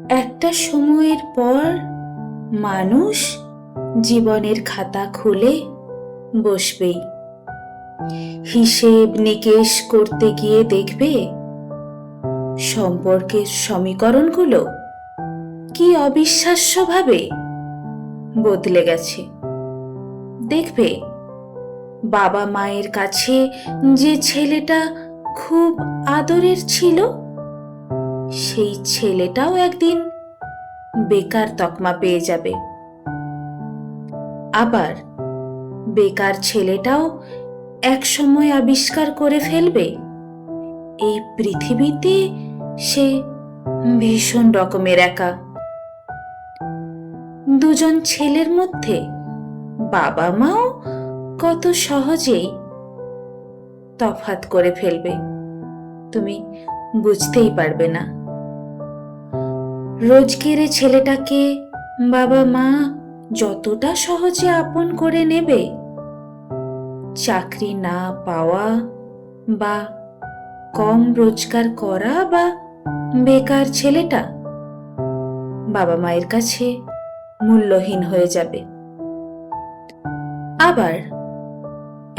একটা সময়ের পর মানুষ জীবনের খাতা খুলে বসবেই। হিসেব নিকেশ করতে গিয়ে দেখবে সম্পর্কের সমীকরণগুলো কি অবিশ্বাস্যভাবে বদলে গেছে। দেখবে বাবা মায়ের কাছে যে ছেলেটা খুব আদরের ছিল, সেই ছেলেটাও একদিন বেকার তকমা পেয়ে যাবে। আবার বেকার ছেলেটাও এক সময় আবিষ্কার করে ফেলবে এই পৃথিবীতে সে ভীষণ রকমের একা। দুজন ছেলের মধ্যে বাবা মাও কত সহজেই তফাৎ করে ফেলবে, তুমি বুঝতেই পারবে না। রোজগেরে ছেলেটাকে বাবা মা যতটা সহজে আপন করে নেবে, চাকরি না পাওয়া বা কম রোজগার করা বা বেকার ছেলেটা বাবা মায়ের কাছে মূল্যহীন হয়ে যাবে। আবার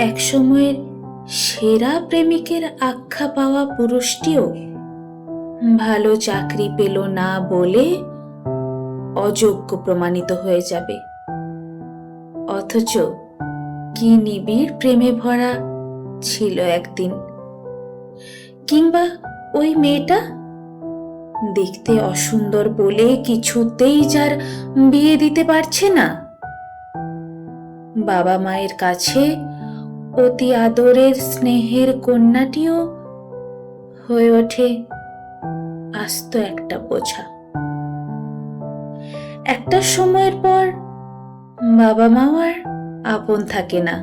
এক সময়ের সেরা প্রেমিকের আখ্যা পাওয়া পুরুষটিও ভালো চাকরি পেল না বলে অযোগ্য প্রমাণিত হয়ে যাবে। অথচ কি নিবিড় প্রেমে ভরা ছিল একদিন। কিংবা ওই মেয়েটা দেখতে অসুন্দর বলে কিছুতেই যার বিয়ে দিতে পারছে না, বাবা মায়ের কাছে অতি আদরের স্নেহের কন্যাটিও হয়ে ওঠে আস্ত একটা বোঝা। একটা সময়ের পর বাবা মা আর আপন থাকে না।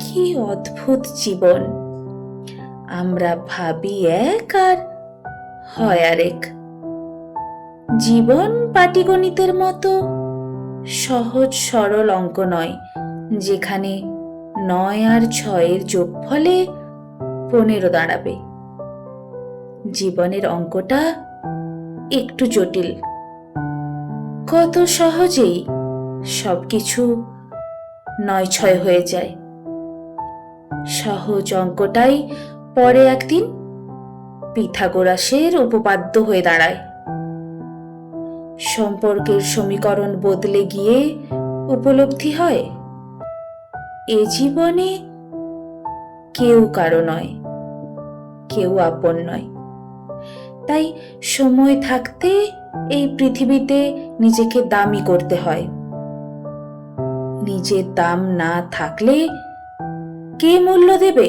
কি অদ্ভুত জীবন! আমরা ভাবি এক আর হয় আরেক। জীবন পাটিগণিতের মতো সহজ সরল অঙ্ক নয়, যেখানে 9 আর 6-এর যোগফলে 15 দাঁড়াবে। জীবনের অঙ্কটা একটু জটিল। কত সহজেই সবকিছু 9-6 হয়ে যায়। সহজ অঙ্কটাই পরে একদিন পিথাগোরাসের উপপাদ্য হয়ে দাঁড়ায়। সম্পর্কের সমীকরণ বদলে গিয়ে উপলব্ধি হয় এ জীবনে কেউ কারো নয়, কেউ আপন নয়। তাই সময় থাকতে এই পৃথিবীতে নিজেকে দামি করতে হয়। নিজের দাম না থাকলে কে মূল্য দেবে?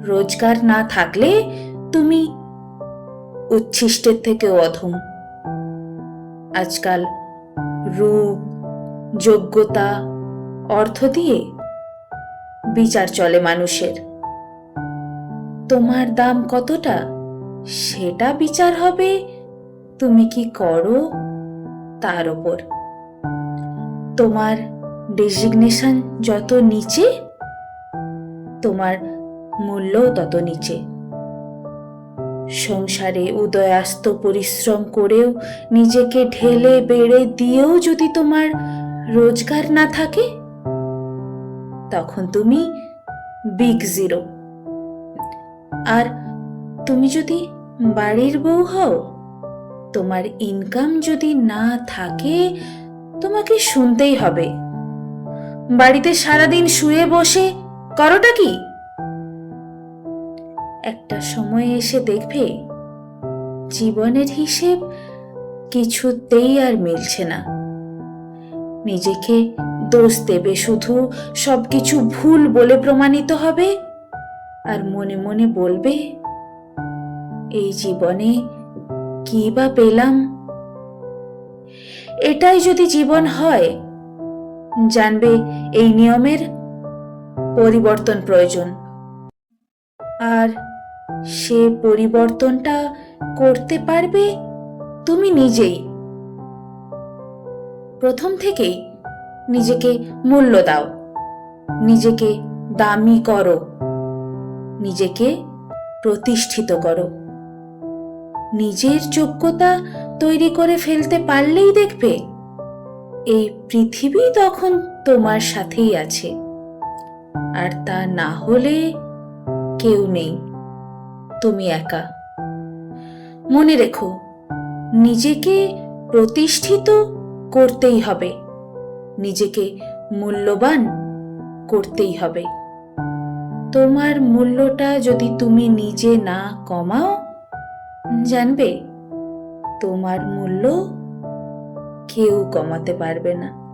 রোজগার না থাকলে তুমি উচ্ছিষ্টের থেকেও অধম। আজকাল রূপ, যোগ্যতা, অর্থ দিয়ে বিচার চলে মানুষের। তোমার দাম কতটা সেটা বিচার হবে তুমি কি করো তার ওপর। তোমার ডেজিগনেশন যত নিচে, তোমার মূল্যও তত নিচে। সংসারে উদয়াস্ত পরিশ্রম করেও নিজেকে ঢেলে বেড়ে দিয়েও যদি তোমার রোজগার না থাকে, তখন তুমি বিগ জিরো। আর তুমি যদি বাড়ির বউ হও, তোমার ইনকাম যদি না থাকে, তোমাকে শুনতেই হবে বাড়িতে সারাদিন শুয়ে বসে করোটা কি। একটা সময় এসে দেখবে জীবনের হিসেব কিছুতেই আর মিলছে না। নিজেকে দোষ দেবে, শুধু সবকিছু ভুল বলে প্রমাণিত হবে, আর মনে মনে বলবে এই জীবনে কি বা পেলাম। এটাই যদি জীবন হয়, জানবে এই নিয়মের পরিবর্তন প্রয়োজন। আর সে পরিবর্তনটা করতে পারবে তুমি নিজেই। প্রথম থেকেই নিজেকে মূল্য দাও, নিজেকে দামি করো, নিজেকে প্রতিষ্ঠিত করো। নিজের যোগ্যতা তৈরি করে ফেলতে পারলেই দেখবে এই পৃথিবী তখন তোমার সাথেই আছে। আর তা না হলে কেউ নেই, তুমি একা। মনে রেখো, নিজেকে প্রতিষ্ঠিত করতেই হবে, নিজেকে মূল্যবান করতেই হবে। তোমার মূল্যটা যদি তুমি নিজে না কমাও, জানবে তোমার মূল্য কেউ কমাতে পারবে না।